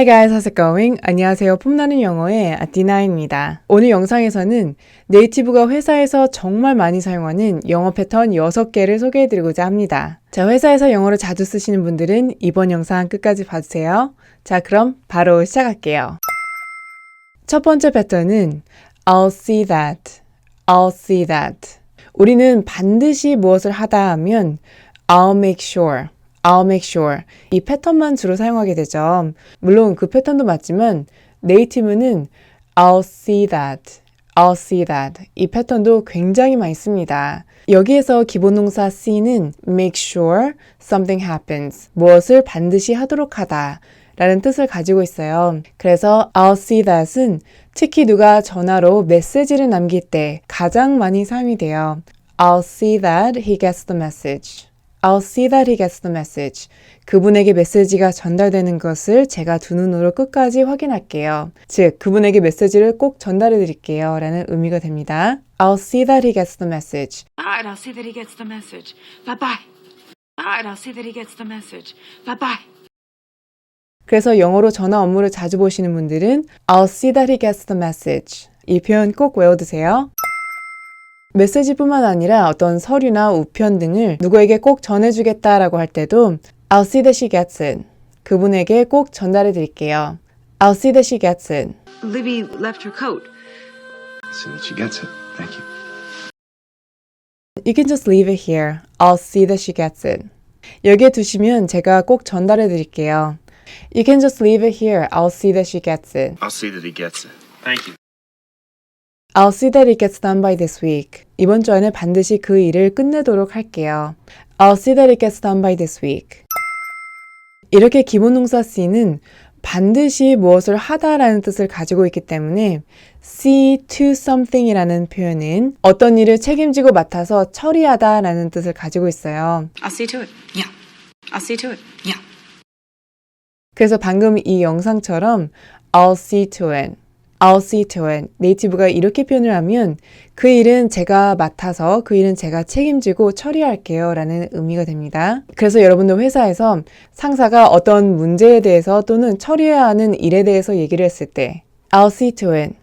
Hi guys, how's it going? 안녕하세요. 폼나는 영어의 디나입니다. 오늘 영상에서는 네이티브가 회사에서 정말 많이 사용하는 영어 패턴 6개를 소개해드리고자 합니다. 자, 회사에서 영어를 자주 쓰시는 분들은 이번 영상 끝까지 봐주세요. 자, 그럼 바로 시작할게요. 첫 번째 패턴은 I'll see that, I'll see that. 우리는 반드시 무엇을 하다 하면 I'll make sure, I'll make sure. 이 패턴만 주로 사용하게 되죠. 물론 그 패턴도 맞지만 네이티브는 I'll see that, I'll see that. 이 패턴도 굉장히 많이 씁니다. 여기에서 기본 동사 see는 make sure something happens. 무엇을 반드시 하도록 하다 라는 뜻을 가지고 있어요. 그래서 I'll see that은 특히 누가 전화로 메시지를 남길 때 가장 많이 사용이 돼요. I'll see that he gets the message. I'll see that he gets the message. 그분에게 메시지가 전달되는 것을 제가 두 눈으로 끝까지 확인할게요. 즉, 그분에게 메시지를 꼭 전달해 드릴게요 라는 의미가 됩니다. I'll see that he gets the message. Alright, I'll see that he gets the message. Bye-bye. Alright, I'll see that he gets the message. Bye-bye. 그래서 영어로 전화 업무를 자주 보시는 분들은 I'll see that he gets the message. 이 표현 꼭 외워두세요. 메시지뿐만 아니라 어떤 서류나 우편 등을 누구에게 꼭 전해주겠다라고 할 때도 I'll see that she gets it. 그분에게 꼭 전달해 드릴게요. I'll see that she gets it. Libby left her coat. I'll see that she gets it. Thank you. You can just leave it here. I'll see that she gets it. 여기에 두시면 제가 꼭 전달해 드릴게요. You can just leave it here. I'll see that she gets it. I'll see that he gets it. Thank you. I'll see that it gets done by this week. 이번 주 안에 반드시 그 일을 끝내도록 할게요. I'll see that it gets done by this week. 이렇게 기본 동사 see는 반드시 무엇을 하다라는 뜻을 가지고 있기 때문에 see to something이라는 표현은 어떤 일을 책임지고 맡아서 처리하다라는 뜻을 가지고 있어요. I'll see to it. Yeah. I'll see to it. Yeah. 그래서 방금 이 영상처럼 I'll see to it. I'll see to it. 네이티브가 이렇게 표현을 하면 그 일은 제가 맡아서 그 일은 제가 책임지고 처리할게요 라는 의미가 됩니다. 그래서 여러분도 회사에서 상사가 어떤 문제에 대해서 또는 처리해야 하는 일에 대해서 얘기를 했을 때 I'll see to it.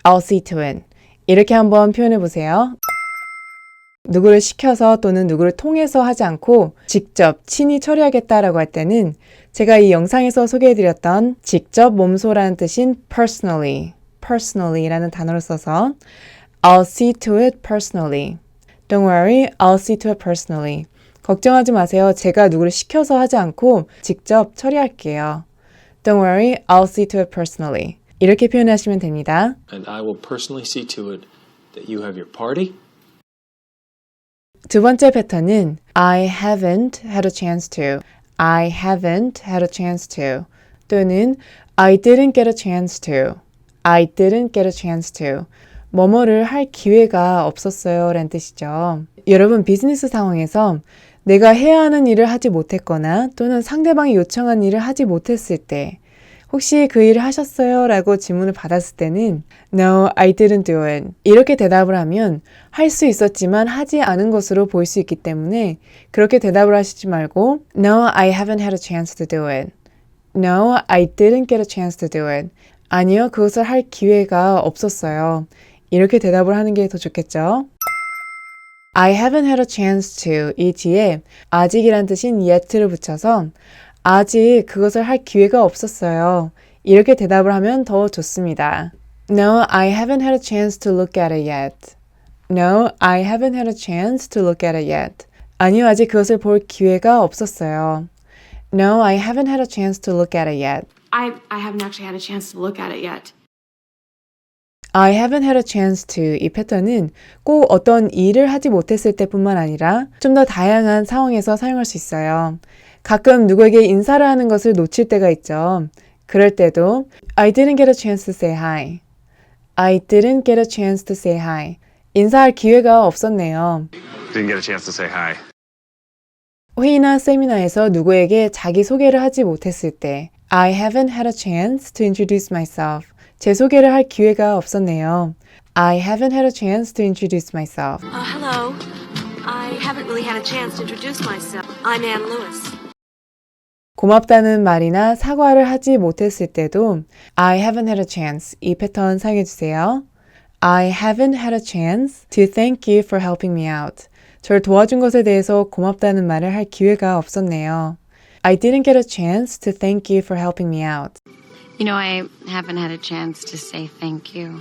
I'll see to it. 이렇게 한번 표현해 보세요. 누구를 시켜서 또는 누구를 통해서 하지 않고 직접 친히 처리하겠다라고 할 때는 제가 이 영상에서 소개해드렸던 직접 몸소라는 뜻인 personally라는 단어를 써서 I'll see to it personally. Don't worry, I'll see to it personally. 걱정하지 마세요. 제가 누구를 시켜서 하지 않고 직접 처리할게요. Don't worry, I'll see to it personally. 이렇게 표현하시면 됩니다. And I will personally see to it that you have your party. 두 번째 패턴은 I haven't had a chance to. I haven't had a chance to. 또는 I didn't get a chance to. I didn't get a chance to. 뭐뭐를 할 기회가 없었어요 라는 뜻이죠. 여러분 비즈니스 상황에서 내가 해야 하는 일을 하지 못했거나 또는 상대방이 요청한 일을 하지 못했을 때 혹시 그 일을 하셨어요? 라고 질문을 받았을 때는 No, I didn't do it. 이렇게 대답을 하면 할 수 있었지만 하지 않은 것으로 보일 수 있기 때문에 그렇게 대답을 하시지 말고 No, I haven't had a chance to do it. No, I didn't get a chance to do it. 아니요, 그것을 할 기회가 없었어요. 이렇게 대답을 하는 게 더 좋겠죠? I haven't had a chance to 이 뒤에 아직이란 뜻인 yet를 붙여서 아직 그것을 할 기회가 없었어요. 이렇게 대답을 하면 더 좋습니다. No, I haven't had a chance to look at it yet. No, I haven't had a chance to look at it yet. 아니요, 아직 그것을 볼 기회가 없었어요. No, I haven't had a chance to look at it yet. I haven't actually had a chance to look at it yet. I haven't had a chance to 이 패턴은 꼭 어떤 일을 하지 못했을 때뿐만 아니라 좀 더 다양한 상황에서 사용할 수 있어요. 가끔 누구에게 인사를 하는 것을 놓칠 때가 있죠. 그럴 때도 I didn't get a chance to say hi. I didn't get a chance to say hi. 인사할 기회가 없었네요. Didn't get a chance to say hi. 회의나 세미나에서 누구에게 자기 소개를 하지 못했을 때 I haven't had a chance to introduce myself. 제 소개를 할 기회가 없었네요. I haven't had a chance to introduce myself. Hello. I haven't really had a chance to introduce myself. I'm Ann Lewis. 고맙다는 말이나 사과를 하지 못했을 때도 I haven't had a chance 이 패턴 사용해주세요. I haven't had a chance to thank you for helping me out. 저를 도와준 것에 대해서 고맙다는 말을 할 기회가 없었네요. I didn't get a chance to thank you for helping me out. You know, I haven't had a chance to say thank you.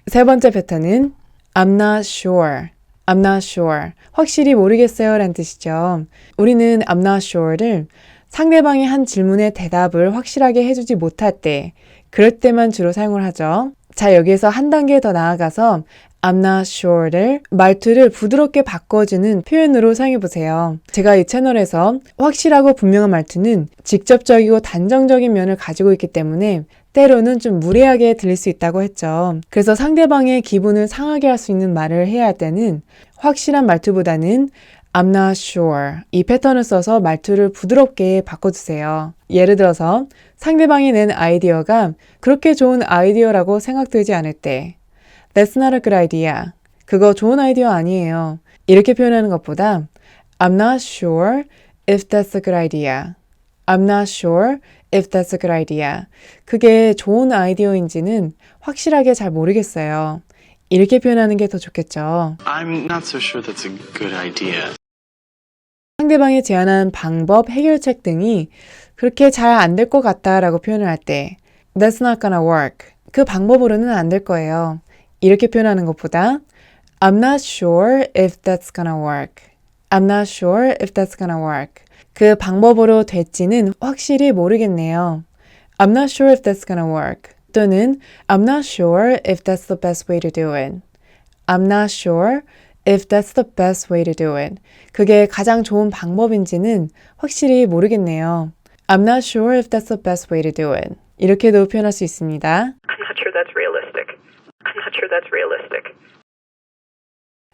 세 번째 패턴은 I'm not sure. I'm not sure. 확실히 모르겠어요 라는 뜻이죠. 우리는 I'm not sure를 상대방이 한 질문에 대답을 확실하게 해주지 못할 때, 그럴 때만 주로 사용을 하죠. 자, 여기에서 한 단계 더 나아가서 I'm not sure를 말투를 부드럽게 바꿔주는 표현으로 사용해보세요. 제가 이 채널에서 확실하고 분명한 말투는 직접적이고 단정적인 면을 가지고 있기 때문에 때로는 좀 무례하게 들릴 수 있다고 했죠. 그래서 상대방의 기분을 상하게 할 수 있는 말을 해야 할 때는 확실한 말투보다는 I'm not sure 이 패턴을 써서 말투를 부드럽게 바꿔주세요. 예를 들어서 상대방이 낸 아이디어가 그렇게 좋은 아이디어라고 생각되지 않을 때 That's not a good idea. 그거 좋은 아이디어 아니에요. 이렇게 표현하는 것보다 I'm not sure if that's a good idea. I'm not sure if that's a good idea. 그게 좋은 아이디어인지는 확실하게 잘 모르겠어요. 이렇게 표현하는 게 더 좋겠죠. I'm not so sure that's a good idea. 상대방이 제안한 방법, 해결책 등이 그렇게 잘 안 될 것 같다라고 표현을 할 때 That's not gonna work. 그 방법으로는 안 될 거예요. 이렇게 표현하는 것보다 I'm not sure if that's gonna work. I'm not sure if that's gonna work. 그 방법으로 될지는 확실히 모르겠네요. I'm not sure if that's gonna work. 또는 I'm not sure if that's the best way to do it. I'm not sure if that's the best way to do it. 그게 가장 좋은 방법인지는 확실히 모르겠네요. I'm not sure if that's the best way to do it. 이렇게도 표현할 수 있습니다. I'm not sure that's realistic. I'm not sure that's realistic.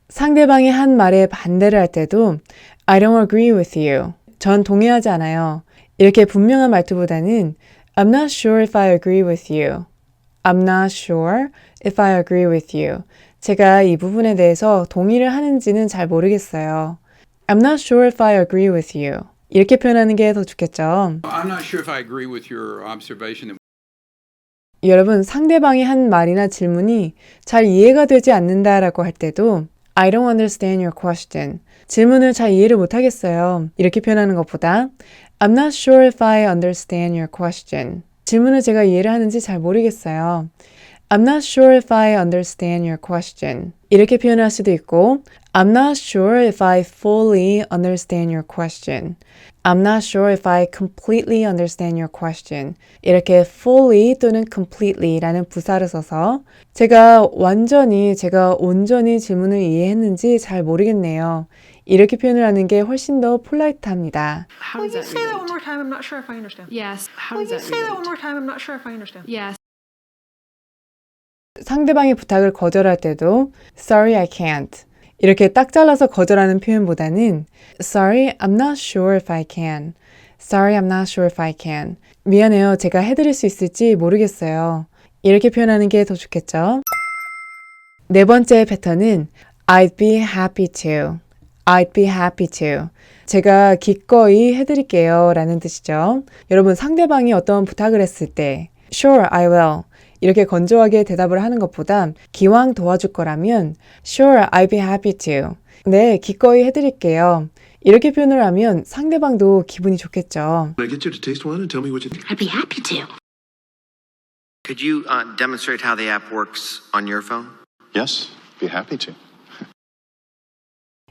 상대방이 한 말에 반대를 할 때도 I don't agree with you. 전 동의하지 않아요. 이렇게 분명한 말투보다는 I'm not sure if I agree with you. I'm not sure if I agree with you. 제가 이 부분에 대해서 동의를 하는지는 잘 모르겠어요. I'm not sure if I agree with you. 이렇게 표현하는 게 더 좋겠죠. I'm not sure if I agree with your observation. 여러분, 상대방이 한 말이나 질문이 잘 이해가 되지 않는다라고 할 때도 I don't understand your question. 질문을 잘 이해를 못하겠어요. 이렇게 표현하는 것보다 I'm not sure if I understand your question. 질문을 제가 이해를 하는지 잘 모르겠어요. I'm not sure if I understand your question. 이렇게 표현할 수도 있고 I'm not sure if I fully understand your question. I'm not sure if I completely understand your question. 이렇게 fully 또는 completely라는 부사를 써서 제가 온전히 질문을 이해했는지 잘 모르겠네요. 이렇게 표현을 하는 게 훨씬 더 폴라이트합니다. How does that Say that one relate? more time. I'm not sure if I understand. Yes. How Will does you that say that one relate? more time? I'm not sure if I understand. Yes. 상대방의 부탁을 거절할 때도 Sorry, I can't. 이렇게 딱 잘라서 거절하는 표현보다는 Sorry, I'm not sure if I can. Sorry, I'm not sure if I can. 미안해요. 제가 해드릴 수 있을지 모르겠어요. 이렇게 표현하는 게 더 좋겠죠. 네 번째 패턴은 I'd be happy to. I'd be happy to. 제가 기꺼이 해드릴게요 라는 뜻이죠. 여러분, 상대방이 어떤 부탁을 했을 때 Sure, I will. 이렇게 건조하게 대답을 하는 것보다 기왕 도와줄 거라면 Sure, I'd be happy to. 네, 기꺼이 해드릴게요. 이렇게 표현을 하면 상대방도 기분이 좋겠죠. Can I get you to taste one and tell me what you think? I'd be happy to. Could you demonstrate how the app works on your phone? Yes, be happy to.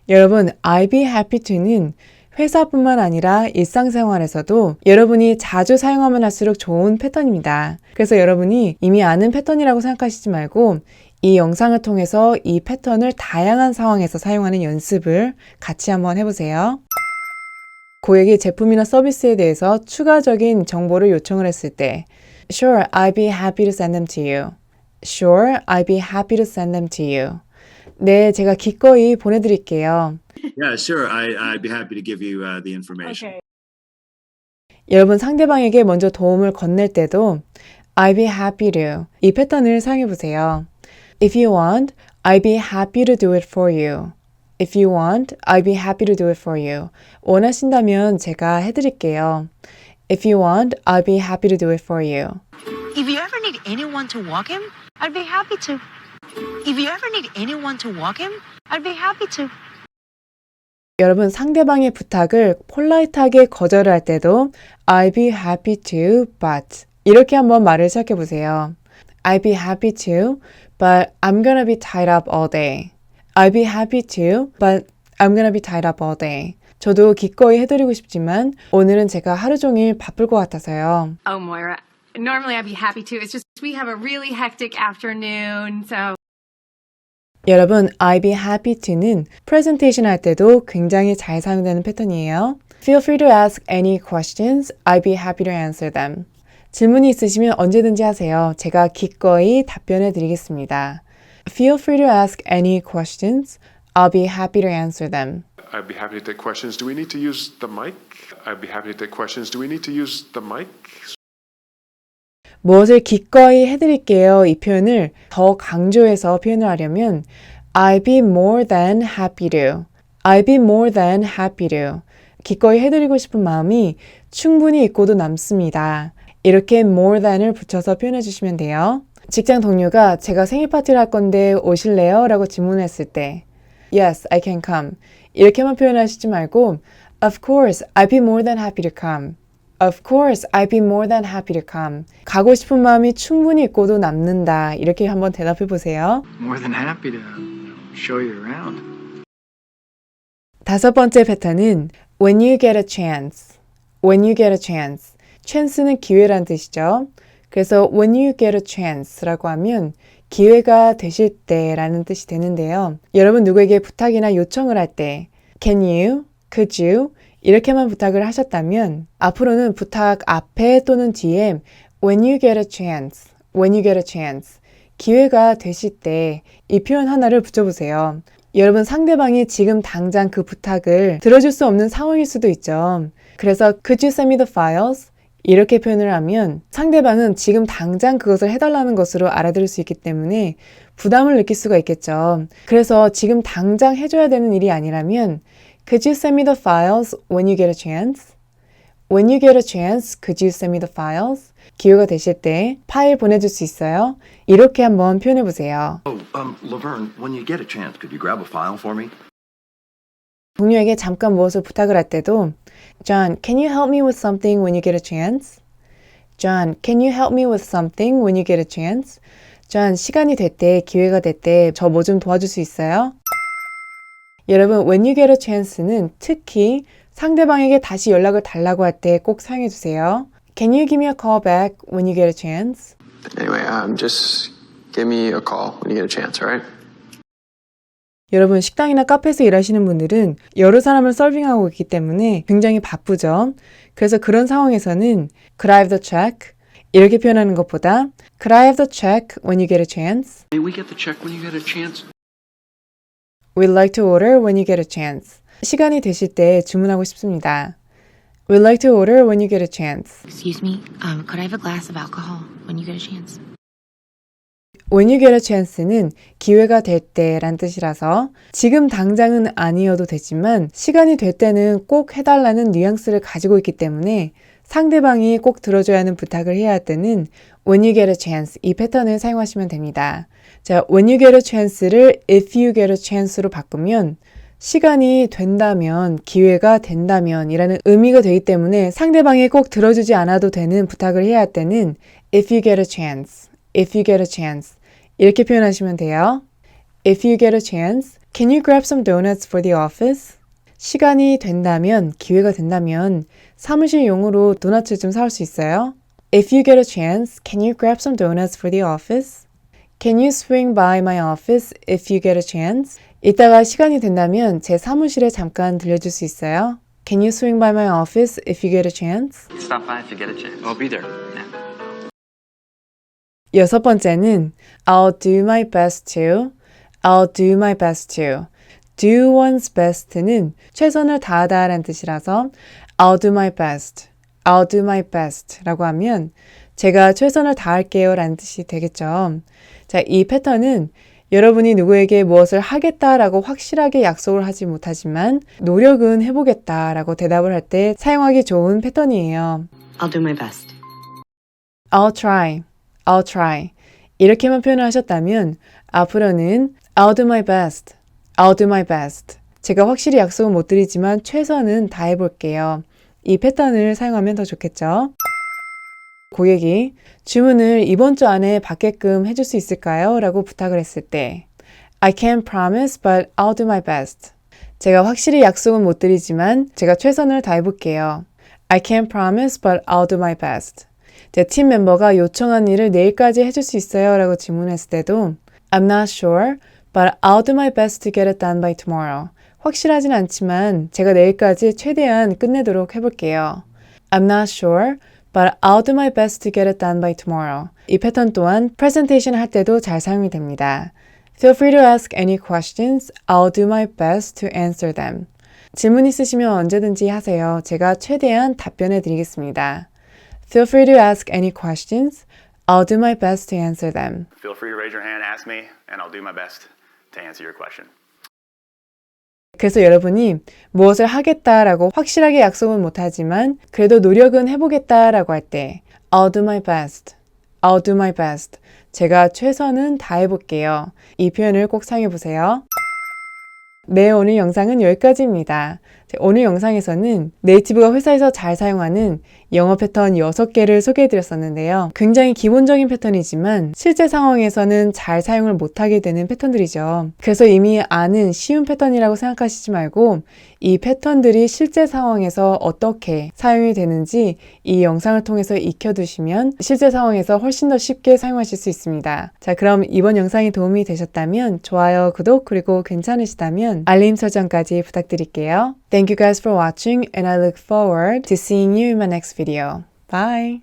여러분, I'd be happy to는 회사뿐만 아니라 일상생활에서도 여러분이 자주 사용하면 할수록 좋은 패턴입니다. 그래서 여러분이 이미 아는 패턴이라고 생각하시지 말고 이 영상을 통해서 이 패턴을 다양한 상황에서 사용하는 연습을 같이 한번 해보세요. 고객이 제품이나 서비스에 대해서 추가적인 정보를 요청을 했을 때 Sure, I'd be happy to send them to you. Sure, I'd be happy to send them to you. 네, 제가 기꺼이 보내드릴게요. Yeah, sure. I'd be happy to give you the information. 여러분, 상대방에게 먼저 도움을 건넬 때도 I'd be happy to 이 패턴을 사용해보세요. If you want, I'd be happy to do it for you. If you want, I'd be happy to do it for you. 원하신다면 제가 해드릴게요. If you want, I'd be happy to do it for you. If you ever need anyone to walk him, I'd be happy to. If you ever need anyone to walk him, I'd be happy to. 여러분 상대방의 부탁을 폴라이트하게 거절을 할 때도 I'd be happy to, but 이렇게 한번 말을 시작해 보세요. I'd be happy to, but I'm gonna be tied up all day. I'd be happy to, but I'm gonna be tied up all day. 저도 기꺼이 해드리고 싶지만 오늘은 제가 하루 종일 바쁠 것 같아서요. Oh, Moira. Normally I'd be happy to. It's just we have a really hectic afternoon, so. 여러분, I'd be happy to는 프레젠테이션 할 때도 굉장히 잘 사용되는 패턴이에요. Feel free to ask any questions. I'd be happy to answer them. 질문이 있으시면 언제든지 하세요. 제가 기꺼이 답변해 드리겠습니다. Feel free to ask any questions. I'll be happy to answer them. I'd be happy to take questions. Do we need to use the mic? I'd be happy to take questions. Do we need to use the mic? 무엇을 기꺼이 해드릴게요. 이 표현을 더 강조해서 표현을 하려면 I'd be more than happy to. I'd be more than happy to. 기꺼이 해드리고 싶은 마음이 충분히 있고도 남습니다. 이렇게 more than을 붙여서 표현해 주시면 돼요. 직장 동료가 제가 생일 파티를 할 건데 오실래요? 라고 질문했을 때 Yes, I can come. 이렇게만 표현하시지 말고 Of course, I'd be more than happy to come. Of course, I'd be more than happy to come. 가고 싶은 마음이 충분히 있고도 남는다. 이렇게 한번 대답해 보세요. More than happy to show you around. 다섯 번째 패턴은 When you get a chance. When you get a chance. chance는 기회란 뜻이죠. 그래서 when you get a chance라고 하면 기회가 되실 때라는 뜻이 되는데요. 여러분 누구에게 부탁이나 요청을 할 때 can you, could you 이렇게만 부탁을 하셨다면 앞으로는 부탁 앞에 또는 뒤에 when you get a chance, when you get a chance 기회가 되실 때 이 표현 하나를 붙여보세요. 여러분 상대방이 지금 당장 그 부탁을 들어줄 수 없는 상황일 수도 있죠. 그래서 could you send me the files? 이렇게 표현을 하면 상대방은 지금 당장 그것을 해달라는 것으로 알아들을 수 있기 때문에 부담을 느낄 수가 있겠죠. 그래서 지금 당장 해줘야 되는 일이 아니라면 Could you send me the files when you get a chance? When you get a chance, could you send me the files? 기회가 되실 때 파일 보내줄 수 있어요? 이렇게 한번 표현해 보세요. Laverne, when you get a chance, could you grab a file for me? 동료에게 잠깐 무엇을 부탁을 할 때도 John, can you help me with something when you get a chance? John, can you help me with something when you get a chance? John, 시간이 될 때, 기회가 될 때 저 뭐 좀 도와줄 수 있어요? 여러분, when you get a chance는 특히 상대방에게 다시 연락을 달라고 할 때 꼭 사용해 주세요. Can you give me a call back when you get a chance? Anyway, just give me a call when you get a chance, alright? 여러분 식당이나 카페에서 일하시는 분들은 여러 사람을 서빙하고 있기 때문에 굉장히 바쁘죠. 그래서 그런 상황에서는 Could I have the check? 이렇게 표현하는 것보다 Could I have the check when you get a chance? May we get the check when you get a chance? We'd like to order when you get a chance. 시간이 되실 때 주문하고 싶습니다. We'd like to order when you get a chance. Excuse me, could I have a glass of alcohol when you get a chance? When you get a chance는 기회가 될 때란 뜻이라서 지금 당장은 아니어도 되지만 시간이 될 때는 꼭 해달라는 뉘앙스를 가지고 있기 때문에 상대방이 꼭 들어줘야 하는 부탁을 해야 할 때는 when you get a chance 이 패턴을 사용하시면 됩니다. 자, when you get a chance를 if you get a chance로 바꾸면 시간이 된다면, 기회가 된다면 이라는 의미가 되기 때문에 상대방이 꼭 들어주지 않아도 되는 부탁을 해야 할 때는 if you get a chance, if you get a chance 이렇게 표현하시면 돼요. If you get a chance, can you grab some donuts for the office? 시간이 된다면, 기회가 된다면 사무실용으로 도넛을 좀 사올 수 있어요? If you get a chance, can you grab some donuts for the office? Can you swing by my office if you get a chance? 이따가 시간이 된다면 제 사무실에 잠깐 들려줄 수 있어요? Can you swing by my office if you get a chance? Stop by if you get a chance. I'll be there. 여섯 번째는 I'll do my best to, I'll do my best to. do one's best는 최선을 다하다 라는 뜻이라서 I'll do my best, I'll do my best 라고 하면 제가 최선을 다할게요 라는 뜻이 되겠죠. 자, 이 패턴은 여러분이 누구에게 무엇을 하겠다라고 확실하게 약속을 하지 못하지만 노력은 해보겠다라고 대답을 할 때 사용하기 좋은 패턴이에요. I'll do my best. I'll try. I'll try. 이렇게만 표현을 하셨다면 앞으로는 I'll do my best. I'll do my best. 제가 확실히 약속은 못 드리지만 최선은 다해볼게요. 이 패턴을 사용하면 더 좋겠죠? 고객이 주문을 이번 주 안에 받게끔 해줄 수 있을까요? 라고 부탁을 했을 때 I can't promise, but I'll do my best. 제가 확실히 약속은 못 드리지만 제가 최선을 다해볼게요. I can't promise, but I'll do my best. 제 팀 멤버가 요청한 일을 내일까지 해줄 수 있어요? 라고 질문했을 때도 I'm not sure, but I'll do my best to get it done by tomorrow. 확실하진 않지만 제가 내일까지 최대한 끝내도록 해볼게요. I'm not sure, but I'll do my best to get it done by tomorrow. 이 패턴 또한 프레젠테이션 할 때도 잘 사용이 됩니다. Feel free to ask any questions. I'll do my best to answer them. 질문 있으시면 언제든지 하세요. 제가 최대한 답변해 드리겠습니다. Feel free to ask any questions. I'll do my best to answer them. Feel free to raise your hand, ask me, and I'll do my best to answer your question. 그래서 여러분이 무엇을 하겠다라고 확실하게 약속은 못하지만 그래도 노력은 해보겠다라고 할 때 I'll do my best. I'll do my best. 제가 최선은 다해볼게요. 이 표현을 꼭 사용해보세요. 네, 오늘 영상은 여기까지입니다. 오늘 영상에서는 네이티브가 회사에서 잘 사용하는 영어 패턴 6개를 소개해드렸었는데요. 굉장히 기본적인 패턴이지만 실제 상황에서는 잘 사용을 못하게 되는 패턴들이죠. 그래서 이미 아는 쉬운 패턴이라고 생각하시지 말고 이 패턴들이 실제 상황에서 어떻게 사용이 되는지 이 영상을 통해서 익혀두시면 실제 상황에서 훨씬 더 쉽게 사용하실 수 있습니다. 자, 그럼 이번 영상이 도움이 되셨다면 좋아요, 구독, 그리고 괜찮으시다면 알림 설정까지 부탁드릴게요. Thank you guys for watching and I look forward to seeing you in my next video. Bye!